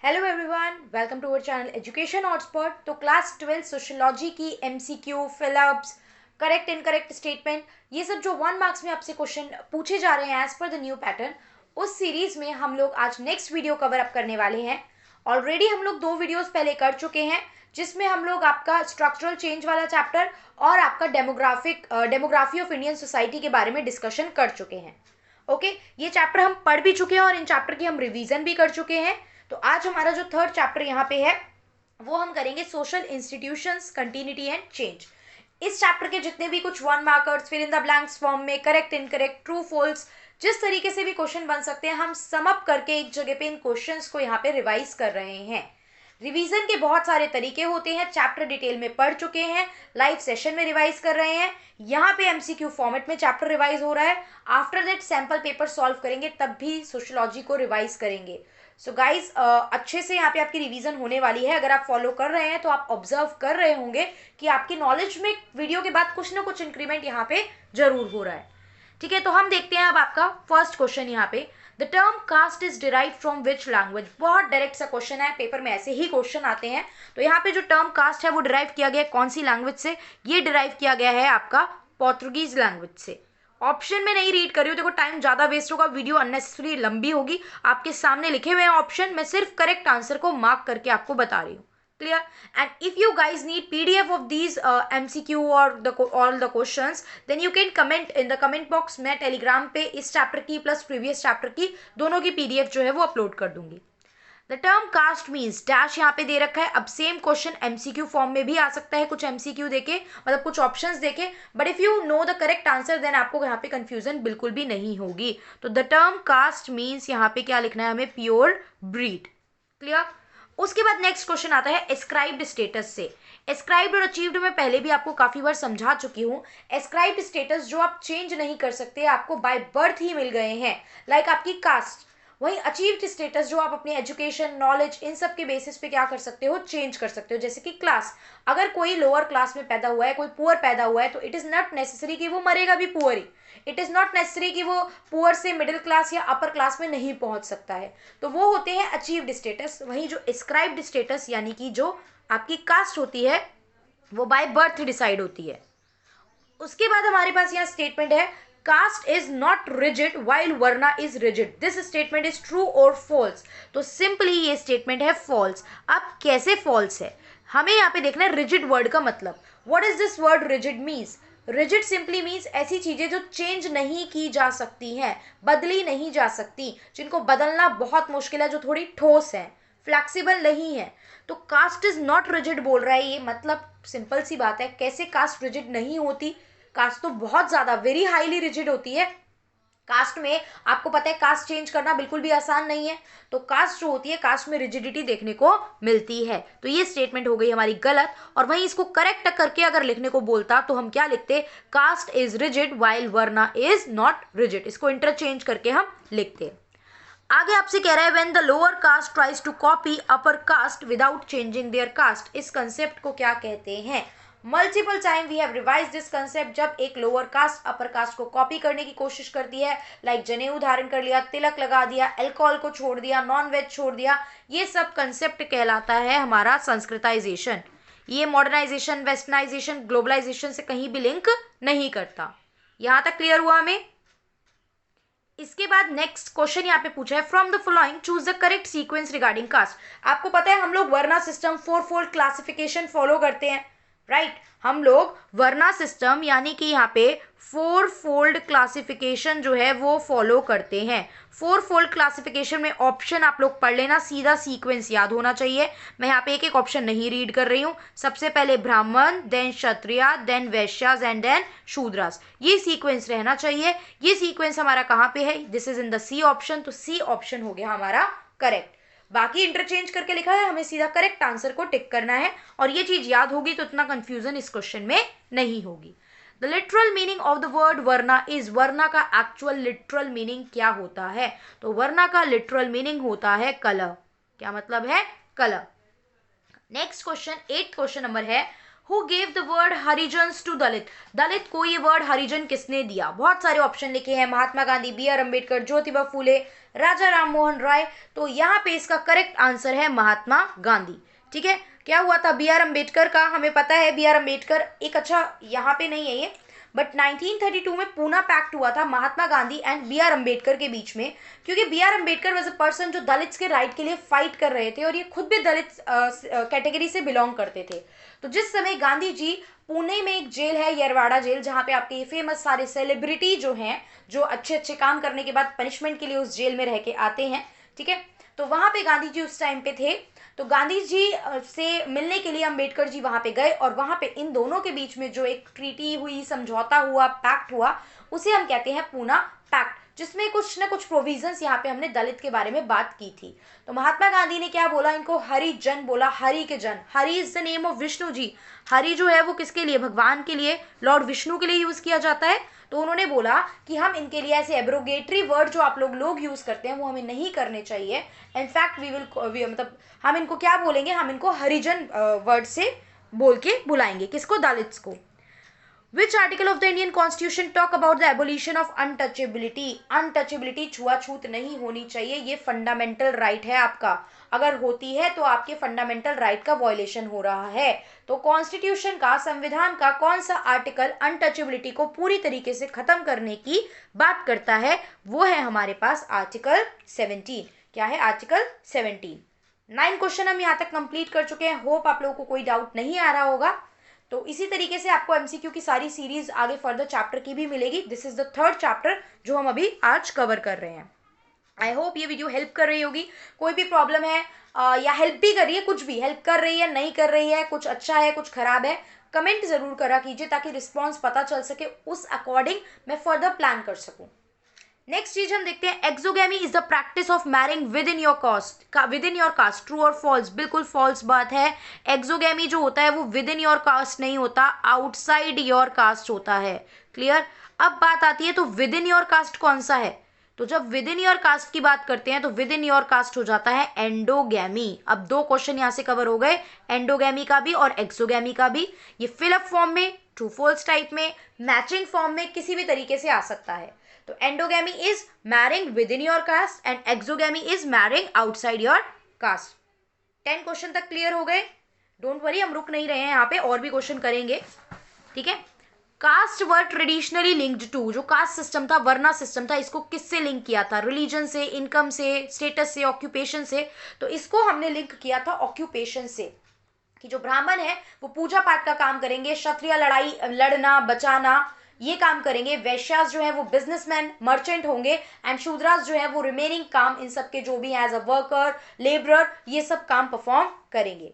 Hello everyone, welcome to our channel Education Hotspot. तो class 12 sociology की MCQ, fill ups, correct incorrect statement, ये सब जो 1 मार्क्स में आपसे क्वेश्चन पूछे जा रहे हैं as per the new pattern, उस सीरीज में हम लोग आज नेक्स्ट वीडियो कवर अप करने वाले हैं। ऑलरेडी हम लोग 2 वीडियोस पहले कर चुके हैं, जिसमें हम लोग आपका स्ट्रक्चरल चेंज वाला चैप्टर और आपका डेमोग्राफी ऑफ इंडियन सोसाइटी के बारे में डिस्कशन कर चुके हैं। ओके, ये चैप्टर हम पढ़ भी चुके हैं और इन चैप्टर की हम रिवीजन भी कर चुके हैं। तो आज हमारा जो थर्ड चैप्टर यहाँ पे है वो हम करेंगे social institutions, continuity and change. इस चैप्टर के जितने भी कुछ 1 markers, fill in the blanks form में, करेक्ट इनकरेक्ट, ट्रू फॉल्स, जिस तरीके से भी क्वेश्चन बन सकते हैं, हम सम अप करके एक जगह पे इन क्वेश्चंस को यहाँ पे रिवाइज कर रहे हैं। रिवीजन के बहुत सारे तरीके होते हैं, चैप्टर डिटेल में पढ़ चुके हैं, लाइव सेशन में रिवाइज कर रहे हैं, यहाँ पे एमसीक्यू फॉर्मेट में चैप्टर रिवाइज हो रहा है। After that sample paper solve करेंगे, तब भी सोशियोलॉजी को रिवाइज करेंगे। सो गाइज, अच्छे से यहाँ पे आपकी रिवीजन होने वाली है। अगर आप फॉलो कर रहे हैं तो आप ऑब्जर्व कर रहे होंगे कि आपकी नॉलेज में वीडियो के बाद कुछ ना कुछ इंक्रीमेंट यहाँ पे जरूर हो रहा है। ठीक है, तो हम देखते हैं अब आपका फर्स्ट क्वेश्चन यहाँ पे। The term caste is derive from which language. बहुत डायरेक्ट सा क्वेश्चन है, पेपर में ऐसे ही क्वेश्चन आते हैं। तो यहाँ पे जो टर्म कास्ट है वो डिराइव किया गया है कौन सी लैंग्वेज से? ये डिराइव किया गया है आपका पोर्तुगीज लैंग्वेज से। ऑप्शन में नहीं रीड कर रही हूँ, देखो टाइम ज्यादा वेस्ट होगा, वीडियो अननेसेसरी लंबी होगी। आपके सामने लिखे हुए हैं ऑप्शन, मैं सिर्फ करेक्ट आंसर को मार्क करके आपको बता रही हूँ। Clear? And if you guys need PDF of these MCQ or all the questions, then you can comment in the comment box। मैं टेलीग्राम पे इस चैप्टर की प्लस प्रीवियस चैप्टर की दोनों की PDF जो है वो अपलोड कर दूंगी। The term caste means dash यहाँ पे दे रखा है। अब सेम क्वेश्चन एमसीक्यू फॉर्म में भी आ सकता है, कुछ एमसीक्यू देके, मतलब कुछ ऑप्शंस देके, but if you know the correct answer then आपको यहाँ पे कंफ्यूजन बिल्कुल भी नहीं होगी। तो द टर्म कास्ट मीन्स यहाँ पे क्या लिखना है हमें? Pure breed. क्लियर? उसके बाद नेक्स्ट क्वेश्चन आता है एस्क्राइब्ड स्टेटस से। एस्क्राइब्ड और अचीव्ड में पहले भी आपको काफी बार समझा चुकी हूँ। एस्क्राइब्ड स्टेटस जो आप चेंज नहीं कर सकते, आपको बाय बर्थ ही मिल गए हैं, लाइक आपकी कास्ट। वही अचीव्ड स्टेटस जो आप अपनी एजुकेशन, नॉलेज, इन सब के बेसिस पे क्या कर सकते हो? चेंज कर सकते हो। जैसे कि क्लास, अगर कोई लोअर क्लास में पैदा हुआ है, कोई पुअर पैदा हुआ है, तो इट इज नॉट नेसेसरी कि वो मरेगा भी poor he. It is not necessary कि वो पुअर से मिडिल क्लास या अपर क्लास में नहीं पहुंच सकता है। तो वो होते हैं अचीव्ड स्टेटस। वहीं जो एस्क्राइब्ड स्टेटस यानी कि जो आपकी कास्ट होती है वो बाय बर्थ डिसाइड होती है। उसके बाद हमारे पास यहाँ स्टेटमेंट है caste is not rigid while varna is rigid. This statement is true और फॉल्स। तो सिंपली ये स्टेटमेंट है फॉल्स। अब कैसे फॉल्स है, हमें यहाँ पे देखना है रिजिड वर्ड का मतलब। What is this word rigid means? Rigid simply means ऐसी चीजें जो चेंज नहीं की जा सकती हैं, बदली नहीं जा सकती, जिनको बदलना बहुत मुश्किल है, जो थोड़ी ठोस है, फ्लेक्सिबल नहीं है। तो कास्ट इज नॉट रिजिड बोल रहा है, ये मतलब सिंपल सी बात है। कैसे कास्ट रिजिड नहीं होती? कास्ट तो बहुत ज्यादा वेरी हाईली रिजिड होती है। कास्ट में आपको पता है कास्ट चेंज करना बिल्कुल भी आसान नहीं है। तो कास्ट जो होती है, कास्ट में रिजिडिटी देखने को मिलती है। तो ये स्टेटमेंट हो गई हमारी गलत। और वहीं इसको करेक्ट करके अगर लिखने को बोलता तो हम क्या लिखते? Caste is rigid while varna is not rigid. इसको इंटरचेंज करके हम लिखते। आगे आपसे कह रहा है when the lower caste tries to copy upper caste without changing their caste. इस कंसेप्ट को क्या कहते हैं? Multiple time we have revise this concept. जब एक लोअर कास्ट अपर कास्ट को कॉपी करने की कोशिश करती है, लाइक जनेऊ धारण कर लिया, तिलक लगा दिया, अल्कोहल को छोड़ दिया, नॉन वेज छोड़ दिया, ये सब कंसेप्ट कहलाता है हमारा संस्कृताइजेशन। ये मॉडर्नाइजेशन, वेस्टर्नाइजेशन, ग्लोबलाइजेशन से कहीं भी लिंक नहीं करता। यहां तक क्लियर हुआ हमें? इसके बाद नेक्स्ट क्वेश्चन यहाँ पे पूछा है from the following choose the correct sequence regarding caste. आपको पता है हम लोग varna system four fold classification follow करते हैं, राइट? हम लोग वर्ना सिस्टम यानी कि यहाँ पे 4-फोल्ड क्लासिफिकेशन जो है वो फॉलो करते हैं। 4-फोल्ड क्लासिफिकेशन में ऑप्शन आप लोग पढ़ लेना, सीधा सीक्वेंस याद होना चाहिए। मैं यहाँ पे एक एक ऑप्शन नहीं रीड कर रही हूँ। सबसे पहले Brahmin, then Kshatriya, then Vaishyas and then Shudras. ये सीक्वेंस रहना चाहिए। ये सीक्वेंस हमारा कहाँ पे है? This is in the C option. तो सी ऑप्शन हो गया हमारा करेक्ट। बाकी इंटरचेंज करके लिखा है, हमें सीधा करेक्ट आंसर को टिक करना है। और ये चीज याद होगी तो इतना कंफ्यूजन इस क्वेश्चन में नहीं होगी। The literal meaning of the word varna is. Varna का एक्चुअल लिटरल मीनिंग क्या होता है? तो वर्ना का लिटरल मीनिंग होता है कलर। क्या मतलब है? Colour. Next question, 8th question number है who gave the word Harijans to Dalit, Dalit को ये वर्ड हरिजन किसने दिया? बहुत सारे ऑप्शन लिखे हैं, महात्मा गांधी, बी आर अम्बेडकर, ज्योतिबा फूले, राजा राम मोहन राय। तो यहाँ पे इसका करेक्ट आंसर है महात्मा गांधी। ठीक है, क्या हुआ था बी आर अम्बेडकर का, हमें पता है बी आर अम्बेडकर एक, अच्छा यहाँ पे नहीं है ये, बट 1932 में पूना पैक्ट हुआ था Mahatma Gandhi and B R Ambedkar के बीच में, क्योंकि B R Ambedkar was a person जो दलित्स के राइट के लिए फाइट कर रहे थे और ये खुद भी दलित कैटेगरी से बिलोंग करते थे। तो जिस समय गांधी जी, पुणे में एक जेल है यरवाड़ा जेल, जहाँ पे आपके ये फेमस सारे सेलिब्रिटी जो हैं, जो अच्छे अच्छे काम करने के बाद पनिशमेंट के लिए उस जेल में रह के आते हैं, ठीक है, तो वहाँ पे गांधी जी उस टाइम पे थे। तो गांधी जी से मिलने के लिए अम्बेडकर जी वहाँ पे गए और वहाँ पे इन दोनों के बीच में जो एक ट्रीटी हुई, समझौता हुआ, पैक्ट हुआ, उसे हम कहते हैं पूना पैक्ट, जिसमें कुछ ना कुछ प्रोविजंस यहाँ पे हमने दलित के बारे में बात की थी। तो महात्मा गांधी ने क्या बोला, इनको हरिजन बोला, हरि के जन, Hari is the name of Vishnu ji. Hari जो है वो किसके लिए, भगवान के लिए, लॉर्ड विष्णु के लिए यूज किया जाता है। तो उन्होंने बोला कि हम इनके लिए ऐसे एब्रोगेटरी वर्ड जो आप लोग यूज करते हैं वो हमें नहीं करने चाहिए। इनफैक्ट वी विल मतलब हम इनको क्या बोलेंगे, हम इनको हरिजन वर्ड से बोल के बुलाएंगे, किसको, दलित्स को। Which article of the Indian Constitution talk about the abolition of untouchability? Untouchability, छुआछूत नहीं होनी चाहिए, ये फंडामेंटल राइट है आपका, अगर होती है तो आपके फंडामेंटल राइट का वायलेशन हो रहा है। तो कॉन्स्टिट्यूशन का, संविधान का कौन सा आर्टिकल अनटचेबिलिटी को पूरी तरीके से खत्म करने की बात करता है? वो है हमारे पास आर्टिकल 17। क्या है? आर्टिकल 17। 9 क्वेश्चन हम यहाँ तक कंप्लीट कर चुके हैं। होप आप लोगों को कोई डाउट नहीं आ रहा होगा। तो इसी तरीके से आपको एमसीक्यू की सारी सीरीज आगे फर्दर चैप्टर की भी मिलेगी। This is the 3rd chapter जो हम अभी आज कवर कर रहे हैं। आई होप ये वीडियो हेल्प कर रही होगी। कोई भी प्रॉब्लम है या हेल्प भी कर रही है, कुछ भी हेल्प कर रही है, नहीं कर रही है, कुछ अच्छा है, कुछ खराब है, कमेंट जरूर करा कीजिए ताकि रिस्पॉन्स पता चल सके, उस अकॉर्डिंग मैं फर्दर प्लान कर सकूँ। नेक्स्ट चीज हम देखते हैं, exogamy is the practice of marrying with in your cast, true और फॉल्स? बिल्कुल फॉल्स बात है। एक्सोगेमी जो होता है वो विद इन योर कास्ट नहीं होता, आउटसाइड योर कास्ट होता है। क्लियर? अब बात आती है तो विद इन योर कास्ट कौन सा है? तो जब विद इन योर कास्ट की बात करते हैं तो विद इन योर कास्ट हो जाता है एंडोगेमी। अब 2 क्वेश्चन यहाँ से कवर हो गए, एंडोगेमी का भी और एक्सोगेमी का भी। ये फिलअप फॉर्म में, ट्रू फॉल्स टाइप में, मैचिंग फॉर्म में, किसी भी तरीके से आ सकता है। तो endogamy is marrying with in your cast and exogamy is marrying outside your cast. 10 question तक क्लियर हो गए? डोंट वरी, हम रुक नहीं रहे हैं, यहाँ पे और भी क्वेश्चन करेंगे। ठीक है, caste were traditionally linked to, जो कास्ट सिस्टम था, वर्ना सिस्टम था, इसको किससे लिंक किया था? रिलीजन से, इनकम से, स्टेटस से, ऑक्यूपेशन से। तो इसको हमने लिंक किया था ऑक्यूपेशन से, कि जो ब्राह्मण है वो पूजा पाठ का काम करेंगे, क्षत्रिय लड़ाई लड़ना बचाना ये काम करेंगे, वैश्यास जो है वो बिजनेसमैन मर्चेंट होंगे, एंड शूद्रास जो है वो रिमेनिंग काम, इन सब के जो भी एज अ वर्कर, लेबरर, ये सब काम परफॉर्म करेंगे।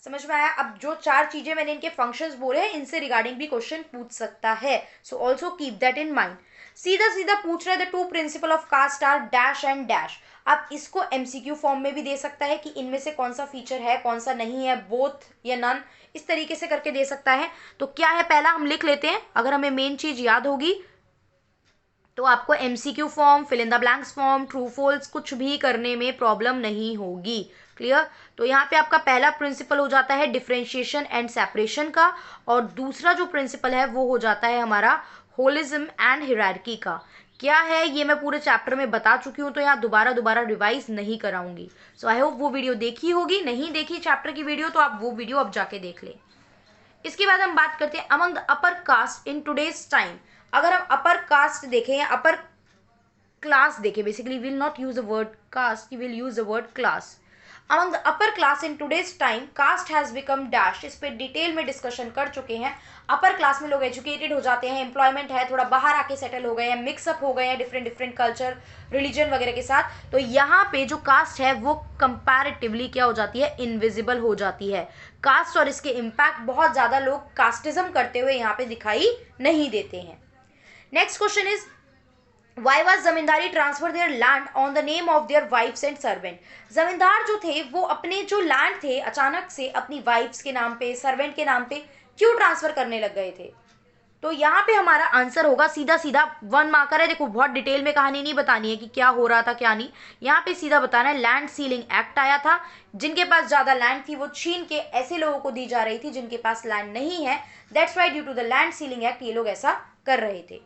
समझ में आया? अब जो 4 चीजें मैंने इनके फंक्शंस बोले हैं, इनसे रिगार्डिंग भी क्वेश्चन पूछ सकता है, so also keep that in mind. सीधा सीधा पूछ रहे the 2 principle of caste are dash and dash. आप इसको एमसीक्यू फॉर्म में भी दे सकता है कि इनमें से कौन सा फीचर है, कौन सा नहीं है, बोथ या नन, इस तरीके से करके दे सकता है। तो क्या है, पहला हम लिख लेते हैं, अगर हमें मेन चीज याद होगी तो आपको MCQ form, fill in the blanks form, true false कुछ भी करने में प्रॉब्लम नहीं होगी। क्लियर? तो यहाँ पे आपका पहला प्रिंसिपल हो जाता है डिफरेंशिएशन एंड सेपरेशन का, और दूसरा जो प्रिंसिपल है वो हो जाता है हमारा होलिज्म एंड हिरार्की का। क्या है ये मैं पूरे चैप्टर में बता चुकी हूँ, तो यहाँ दोबारा रिवाइज नहीं कराऊंगी। सो आई होप वो वीडियो देखी होगी, नहीं देखी चैप्टर की वीडियो तो आप वो वीडियो अब जाके देख लें। इसके बाद हम बात करते हैं among the upper caste in today's time. अगर हम अपर कास्ट देखें या अपर क्लास देखें, basically will not use the word caste, will use the word class. Among the upper class in today's time caste has become dash, इस पे detail में discussion कर चुके हैं। अपर क्लास में लोग एजुकेटेड हो जाते हैं, एम्प्लॉयमेंट है, थोड़ा बाहर आके सेटल हो गए हैं, मिक्सअप हो गए हैं डिफरेंट कल्चर, रिलीजन वगैरह के साथ। तो यहाँ पे जो कास्ट है वो कंपैरेटिवली क्या हो जाती है, इनविजिबल हो जाती है। कास्ट और इसके इम्पैक्ट बहुत ज्यादा लोग कास्टिज्म करते हुए यहाँ पे दिखाई नहीं देते हैं। Next question is Why was zamindari transfer their land on the name of their wives and servant. जमींदार जो थे वो अपने जो लैंड थे अचानक से अपनी वाइफ्स के नाम पे, सर्वेंट के नाम पे क्यों ट्रांसफर करने लग गए थे? तो यहाँ पे हमारा आंसर होगा सीधा सीधा 1 मार्कर है। देखो बहुत डिटेल में कहानी नहीं बतानी है कि क्या हो रहा था क्या नहीं, यहाँ पे सीधा बताना है लैंड सीलिंग एक्ट आया था। जिनके पास ज्यादा लैंड थी वो छीन के ऐसे लोगों को दी जा रही थी जिनके पास लैंड नहीं है। That's why due to the land ceiling act ये लोग ऐसा कर रहे थे।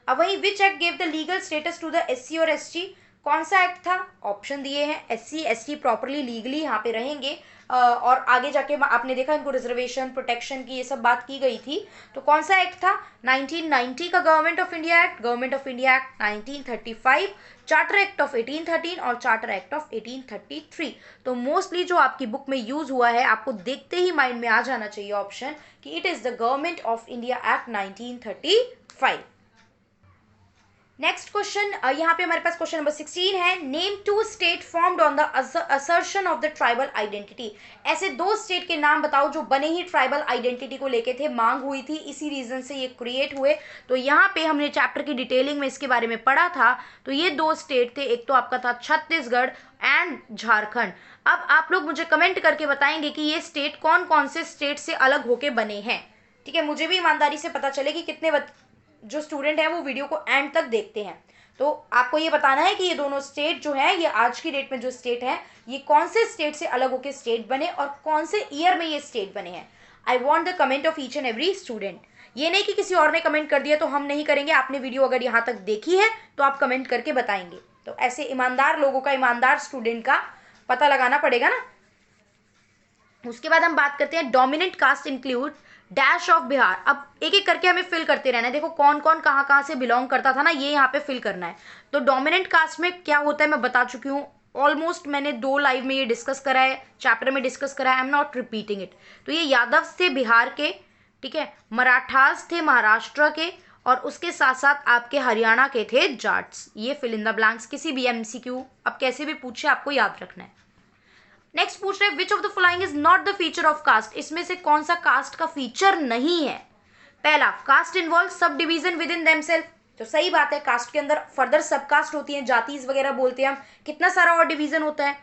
अब वही which act gave the legal status to the SC और ST, कौन सा एक्ट था? ऑप्शन दिए हैं, SC ST प्रॉपरली लीगली यहाँ पे रहेंगे और आगे जाके आपने देखा इनको रिजर्वेशन प्रोटेक्शन की ये सब बात की गई थी। तो कौन सा एक्ट था? 1990 का government of India act, government of India act 1935, charter act of 1813 और चार्टर एक्ट ऑफ 1833। तो मोस्टली जो आपकी बुक में यूज हुआ है आपको देखते ही माइंड में आ जाना चाहिए ऑप्शन कि it is the government of India act 1935। Next question, यहाँ पे हमारे पास क्वेश्चन नंबर 16 है, name 2 state formed on the assertion of the tribal identity. ऐसे 2 स्टेट के नाम बताओ जो बने ही ट्राइबल आइडेंटिटी को लेके थे, मांग हुई थी, इसी रीजन से ये क्रिएट हुए। तो यहाँ पे हमने चैप्टर की डिटेलिंग में इसके बारे में पढ़ा था। तो ये 2 स्टेट थे, एक तो आपका था छत्तीसगढ़ एंड झारखंड। अब आप लोग मुझे कमेंट करके बताएंगे कि ये स्टेट कौन कौन से स्टेट से अलग होके बने हैं। ठीक है, मुझे भी ईमानदारी से पता चले कि कितने जो स्टूडेंट है वो वीडियो को एंड तक देखते हैं। तो आपको ये बताना है कि ये दोनों स्टेट जो है, ये आज की डेट में जो स्टेट है, ये कौन से स्टेट से अलग होकर स्टेट बने और कौन से ईयर में ये स्टेट बने हैं। I want the comment of each and every student. ये नहीं कि किसी और ने कमेंट कर दिया तो हम नहीं करेंगे। आपने वीडियो अगर यहाँ तक देखी है तो आप कमेंट करके बताएंगे। तो ऐसे ईमानदार लोगों का, ईमानदार स्टूडेंट का पता लगाना पड़ेगा ना। उसके बाद हम बात करते हैं dominant caste include dash of Bihar. अब एक एक करके हमें फिल करते रहना है। देखो कौन कौन कहाँ कहाँ से बिलोंग करता था ना, ये यहाँ पे फिल करना है। तो डोमिनेंट कास्ट में क्या होता है मैं बता चुकी हूँ ऑलमोस्ट, मैंने 2 लाइव में ये डिस्कस करा है, चैप्टर में डिस्कस करा है, I am not repeating it. तो ये यादव थे बिहार के, ठीक है, मराठास थे महाराष्ट्र के, और उसके साथ साथ आपके हरियाणा के थे जाट्स। ये फिल इन द ब्लैंक्स किसी भी MCQ अब कैसे भी पूछे आपको याद रखना है। नेक्स्ट पूछ रहे which of the following is not the feature of caste. इसमें से कौन सा कास्ट का फीचर नहीं है? पहला, caste involve sub division within themselves. तो सही बात है, कास्ट के अंदर फर्दर सब कास्ट होती हैं, जातीज वगैरह बोलते हैं हम, कितना सारा और डिवीजन होता है।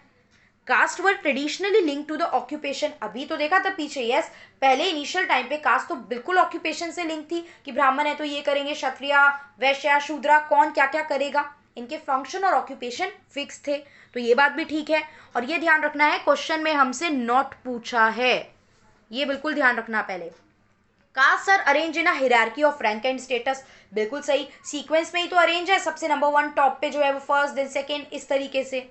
Caste were traditionally link to the occupation. अभी तो देखा था पीछे, यस, पहले इनिशियल टाइम पे कास्ट तो बिल्कुल ऑक्यूपेशन से लिंक थी कि ब्राह्मण है तो ये करेंगे, क्षत्रिय वैश्य शूद्रा कौन क्या क्या करेगा, इनके फंक्शन और ऑक्यूपेशन फिक्स थे। तो ये बात भी ठीक है। और ये ध्यान रखना है क्वेश्चन में हमसे नॉट पूछा है, ये बिल्कुल ध्यान रखना। पहले caste are arrange in a hierarchy of rank and status, बिल्कुल सही, सीक्वेंस में ही तो अरेंज है, सबसे नंबर 1 टॉप पे जो है वो फर्स्ट देन सेकेंड, इस तरीके से,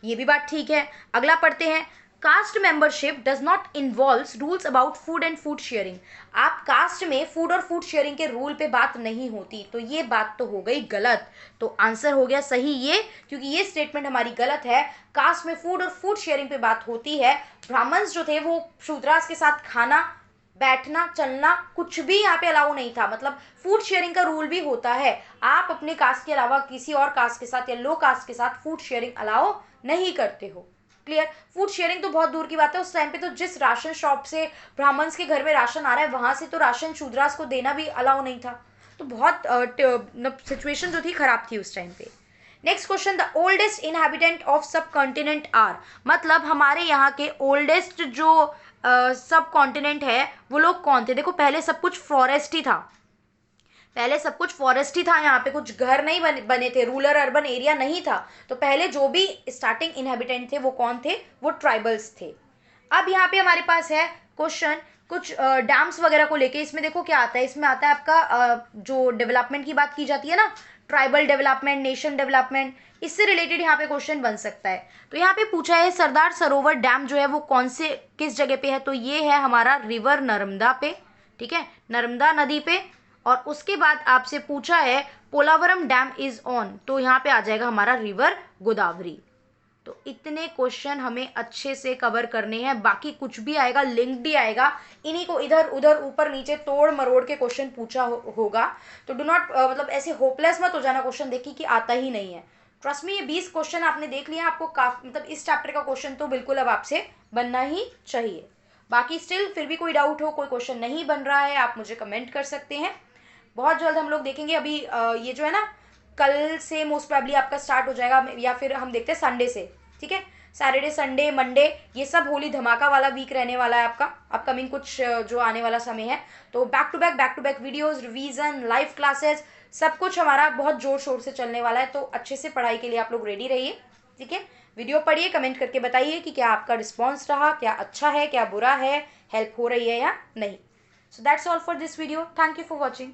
ये भी बात ठीक है। अगला पढ़ते हैं, caste membership does not involve rules about food and food sharing. आप कास्ट में फूड और फूड शेयरिंग के रूल पे बात नहीं होती, तो ये बात तो हो गई गलत। तो आंसर हो गया सही ये, क्योंकि ये स्टेटमेंट हमारी गलत है। कास्ट में फूड और फूड शेयरिंग पे बात होती है। ब्राह्मण्स जो थे वो शूद्रास के साथ खाना, बैठना, चलना कुछ भी यहाँ पे अलाउ नहीं था। मतलब फूड शेयरिंग का रूल भी होता है, आप अपने कास्ट के अलावा किसी और कास्ट के साथ या लो कास्ट के साथ फूड शेयरिंग अलाउ नहीं करते हो। क्लियर? फूड शेयरिंग तो बहुत दूर की बात है, उस टाइम पे तो जिस राशन शॉप से ब्राह्मण्स के घर में राशन आ रहा है वहां से तो राशन शूद्रास को देना भी अलाउ नहीं था। तो बहुत सिचुएशन जो थी खराब थी उस टाइम पे। Next question, the oldest inhabitant of सब कॉन्टिनेंट आर। मतलब हमारे यहाँ के ओल्डेस्ट जो सब कॉन्टिनेंट है वो लोग कौन थे? देखो पहले सब कुछ फॉरेस्ट ही था, पहले सब कुछ फॉरेस्ट ही था, यहाँ पे कुछ घर नहीं बने थे, रूरल अर्बन एरिया नहीं था। तो पहले जो भी स्टार्टिंग इनहेबिटेंट थे वो कौन थे? वो ट्राइबल्स थे। अब यहाँ पे हमारे पास है क्वेश्चन कुछ डैम्स वगैरह को लेके। इसमें देखो क्या आता है, इसमें आता है आपका जो डेवलपमेंट की बात की जाती है ना, ट्राइबल डेवलपमेंट, नेशन डेवलपमेंट, इससे रिलेटेड यहाँ पे क्वेश्चन बन सकता है। तो यहाँ पे पूछा है सरदार सरोवर डैम जो है वो कौन से किस जगह पे है? तो ये है हमारा रिवर नर्मदा पे, ठीक है, नर्मदा नदी पे। और उसके बाद आपसे पूछा है पोलावरम डैम इज ऑन, तो यहाँ पे आ जाएगा हमारा रिवर गोदावरी। तो इतने क्वेश्चन हमें अच्छे से कवर करने हैं, बाकी कुछ भी आएगा लिंक्ड ही आएगा, इन्हीं को इधर उधर ऊपर नीचे तोड़ मरोड़ के क्वेश्चन पूछा होगा। तो डू नॉट मतलब ऐसे होपलेस मत हो जाना क्वेश्चन देखिए कि आता ही नहीं है। ट्रस्ट में ये 20 क्वेश्चन आपने देख लिया, आपको काफी मतलब इस चैप्टर का क्वेश्चन तो बिल्कुल अब आपसे बनना ही चाहिए। बाकी स्टिल फिर भी कोई डाउट हो, कोई क्वेश्चन नहीं बन रहा है, आप मुझे कमेंट कर सकते हैं। बहुत जल्द हम लोग देखेंगे। अभी ये जो है ना कल से मोस्ट प्रोबेबली आपका स्टार्ट हो जाएगा, या फिर हम देखते हैं संडे से, ठीक है। सैटरडे संडे मंडे ये सब होली धमाका वाला वीक रहने वाला है आपका, अपकमिंग कुछ जो आने वाला समय है। तो back to back videos, revision, live classes, सब कुछ हमारा बहुत जोर शोर से चलने वाला है। तो अच्छे से पढ़ाई के लिए आप लोग रेडी रहिए, ठीक है। वीडियो पढ़िए, कमेंट करके बताइए कि क्या आपका रिस्पॉन्स रहा, क्या अच्छा है क्या बुरा है, हेल्प हो रही है या नहीं। So that's all for this video, thank you for watching.